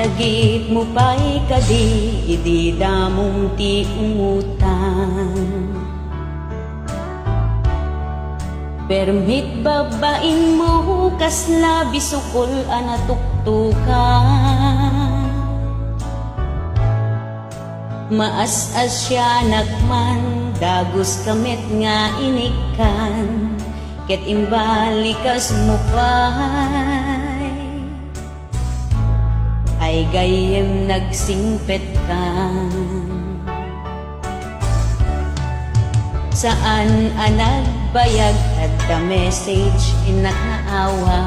Dagit mo pa'y kadi, idi damong ti umutan. Permit babain mo, kasla bisukol anatuktukan. Maas-as siya nakman, dagos kamit nga inikan, ket imbalikas mo pa'y ay gayem nagsingpet ka. Saan anagbayag at the message inak na awa.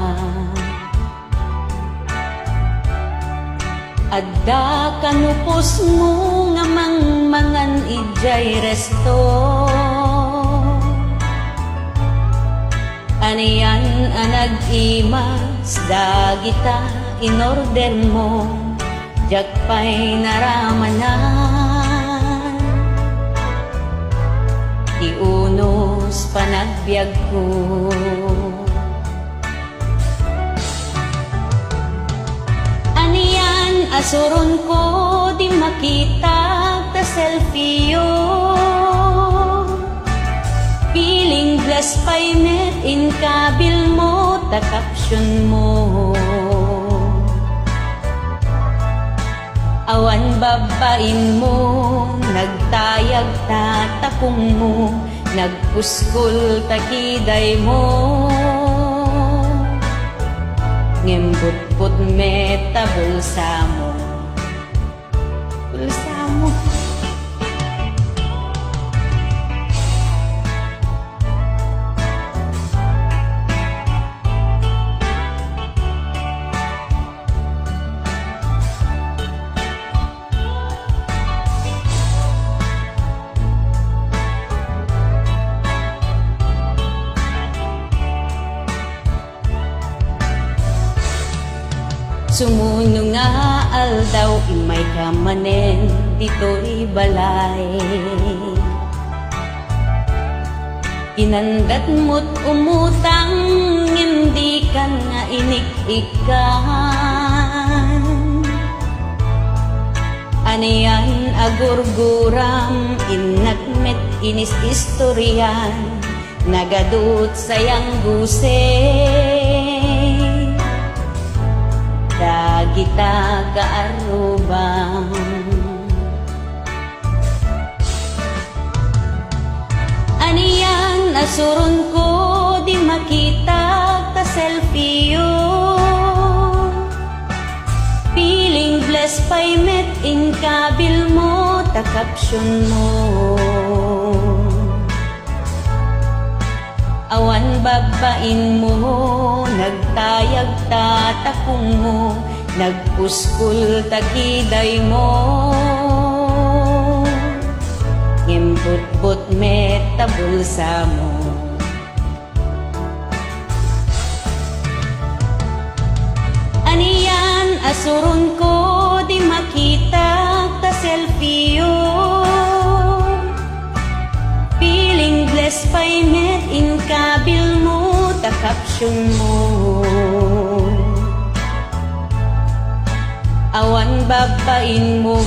Adda kanupos mo nga mangmangan ijay resto. Aniyan anag-imas dagita in-order mo, jak pa'y naramanan. Iunos panagbiag ko. Aniyan asuron ko, di makita ta selfie yo. Feeling blessed pa'y net in kabil mo, ta caption mo. Awan babain mo, nagtayag tatakong mo, nagpuskol takiday mo. Ngembut-put meta bulsa mo, bulsa mo. Sumuno nga aldaw, imay kamanen, dito'y balay. Kinandat mo't umutang, hindi ka nga inik-ikan. Aniyan agurguram, inakmet inis istoryan, nagadut sayang gusay. Dagita kaarubang. Aniyan asurun ko, di makita ta selfie yo. Feeling blessed pa'y met in kabil mo, ta caption mo. Awan babain mo, nagtayag tatakong mo, nagpuskul takiday mo. Ngembut-but meta bulsa mo. Aniyan asurun ko, di makita ta selfie yo. Feeling blessed pa'y met in kabil mo, ta caption mo. Awan babain mo,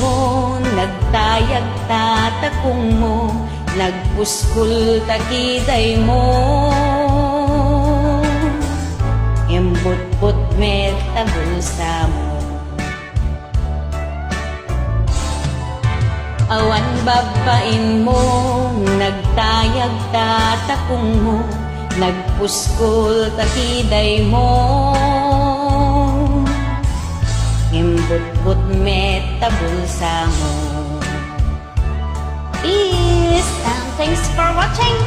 nagtayag tatakong mo, nagpuskul takiday mo. Embut-but meta bulsa mo. Awan babain mo, nagtayag tatakong mo, nagpuskol takiday mo. Ngembut-but meta bulsa mo. Peace and thanks for watching.